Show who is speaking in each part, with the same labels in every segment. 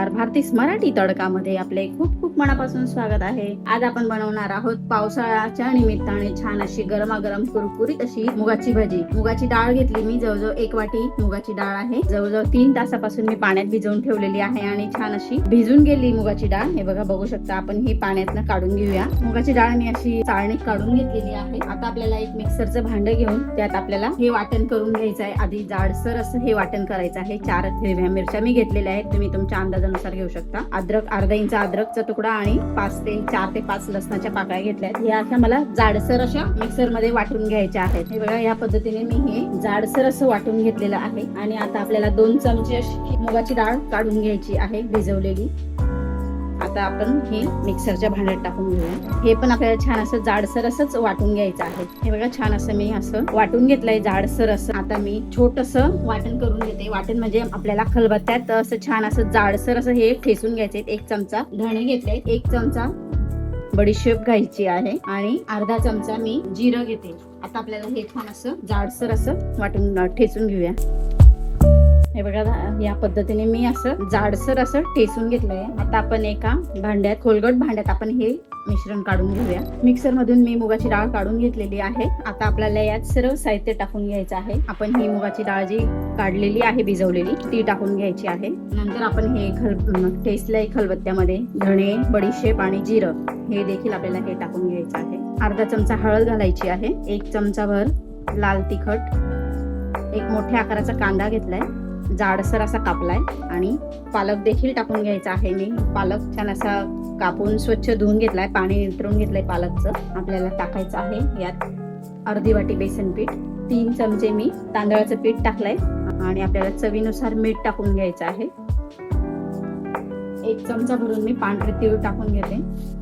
Speaker 1: नमस्कार, भारतीस मराठी तडकामध्ये आपले खूप खूप मनापासून स्वागत आहे। आज आपण बनवणार आहोत पावसाळ्याच्या निमित्ताने छान अशी गरमागरम कुरकुरीत अशी मुगाची भाजी। मुगाची डाळ घेतली मी, जवळजवळ 1 वाटी मुगाची डाळ आहे। जवळजवळ 3 तासापासून मी पाण्यात भिजवून ठेवलेली आहे आणि छान अशी भिजून गेली मुगाची डाळ। हे बघा, बघू शकता आपण ही पाण्यातनं काढून घेऊया। मुगाची डाळ मी अशी चाळणीत काढून घेतलेली आहे। आता आपल्याला एक मिक्सरचं भांड घेऊन त्यात आपल्याला हे वाटण करून घ्यायचं आहे। आधी जाडसर असं हे वाटण करायचं आहे। 4 हिरव्या मिरच्या मी घेतलेल्या आहेत, तुम्ही तुमच्या अंदाजानुसार घेऊ शकता। अद्रक, अर्धा इंच अद्रकचा तुकडा आणि 4 ते 5 लसणाच्या पाकळ्या घेतल्या आहेत। या अशा मला जाडसर अशा मिक्सर मध्ये वाटून घ्यायच्या आहेत। हे बघा, या पद्धतीने मी हे जाडसर असं वाटून घेतलेलं आहे। आणि आता आपल्याला 2 चमचे अशी मुगाची डाळ काढून घ्यायची आहे भिजवलेली। आता आपण हे मिक्सरच्या भांड्यात टाकून घेऊया। हे पण आपल्याला छान असं जाडसर असंच वाटून घ्यायचं आहे। हे बघा, छान असं मी असं वाटून घेतलंय जाडसर असं। आता मी छोटंसं वाटण करून घेते। वाटण म्हणजे आपल्याला खलबत्त्यात असं छान असं जाडसर असं हे ठेचून घ्यायचे। 1 चमचा धणे घेतले, 1 चमचा बडीशेप घ्यायची आहे आणि अर्धा चमचा मी जिरं घेते। आता आपल्याला हे छान असं जाडसर असं वाटून ठेचून घेऊया। हे बघा, या पद्धतीने मी असं जाडसर असं ठेचून घेतलंय। आता आपण एका भांड्यात, खोलगट भांड्यात आपण हे मिश्रण काढून घेऊया। मिक्सर मधून मी मुगाची डाळ काढून घेतलेली आहे। आता आपल्याला यात सर्व साहित्य टाकून घ्यायचं आहे। आपण ही मुगाची डाळ जी काढलेली आहे भिजवलेली ती टाकून घ्यायची आहे। नंतर आपण हे ठेचलंय खलबत्त्यामध्ये धणे, बडीशेप आणि जिरं हे देखील आपल्याला हे टाकून घ्यायचं आहे। अर्धा चमचा हळद घालायची आहे, 1 चमचा भर लाल तिखट, 1 मोठ्या आकाराचा कांदा घेतलाय, जाडसर असा कापलाय आणि पालक देखील टाकून घ्यायचा आहे। मी पालक छान असा कापून स्वच्छ धुवून घेतलाय, पाणी नितरून घेतलंय पालकचं। आपल्याला टाकायचं आहे यात अर्धी वाटी बेसन पीठ, 3 चमचे मी तांदळाचं पीठ टाकलंय आणि आपल्याला चवीनुसार मीठ टाकून घ्यायचं आहे। 1 चमचा भरून मी पांढरे तीळ टाकून घेते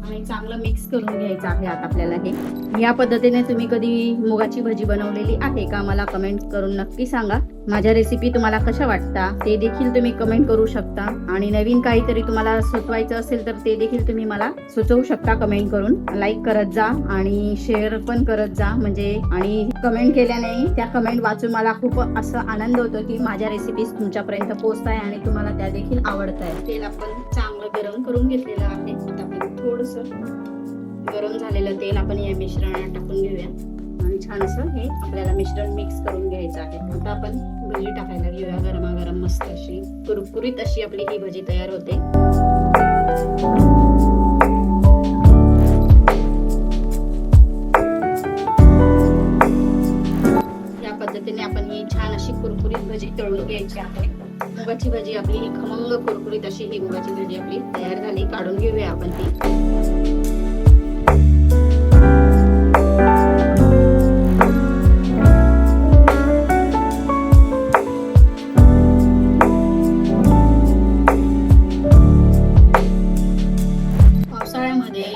Speaker 1: आणि चांगलं मिक्स करून घ्यायचं आहे। आता आपल्याला हे या पद्धतीने तुम्ही कधी मुगाची भाजी बनवलेली आहे का, मला कमेंट करून नक्की सांगा। माझ्या रेसिपी तुम्हाला कशा वाटतात ते देखील तुम्ही कमेंट करू शकता आणि नवीन काहीतरी तुम्हाला सुचवायचं असेल तर ते देखील तुम्ही मला सुचवू शकता कमेंट करून। लाईक करत जा आणि शेअर पण करत जा, म्हणजे आणि कमेंट केल्याने त्या कमेंट वाचून मला खूप असं आनंद होतो की माझ्या रेसिपीज तुमच्यापर्यंत पोहोचताय आणि तुम्हाला त्या देखील आवडत आहे। तेल आपण चांगलं गरम करून घेतलेलं आहे। आता आपण थोडंसं गरम झालेलं तेल आपण या मिश्रणात टाकून घेऊया आणि छान असं हे आपल्याला मिश्रण मिक्स करून घ्यायचं आहे। आता आपण भाजी टाकायला घेऊया। गरमागरम मस्त अशी कुरकुरीत अशी आपली ही भाजी तयार होते। या पद्धतीने आपण ही छान अशी कुरकुरीत भाजी तळून घ्यायची आहे। मुगाची भाजी आपली ही खमंग कुरकुरीत अशी ही मुगाची भाजी आपली तयार झाली। काढून घेऊया आपण ती।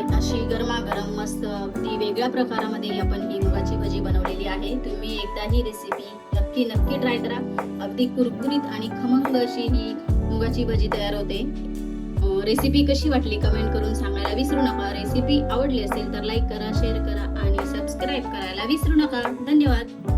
Speaker 1: अशी गरमागरम मस्त ती वेगळ्या प्रकारामध्ये आपण ही मुगाची भाजी बनवलेली आहे। तुम्ही एकदा ही रेसिपी नक्की ट्राय करा। अगदी कुरकुरीत आणि खमंग अशी ही मुगाची भाजी तयार होते। रेसिपी कशी वाटली कमेंट करून सांगायला विसरू नका। रेसिपी आवडली असेल तर लाईक करा, शेअर करा आणि सबस्क्राईब करायला विसरू नका। धन्यवाद।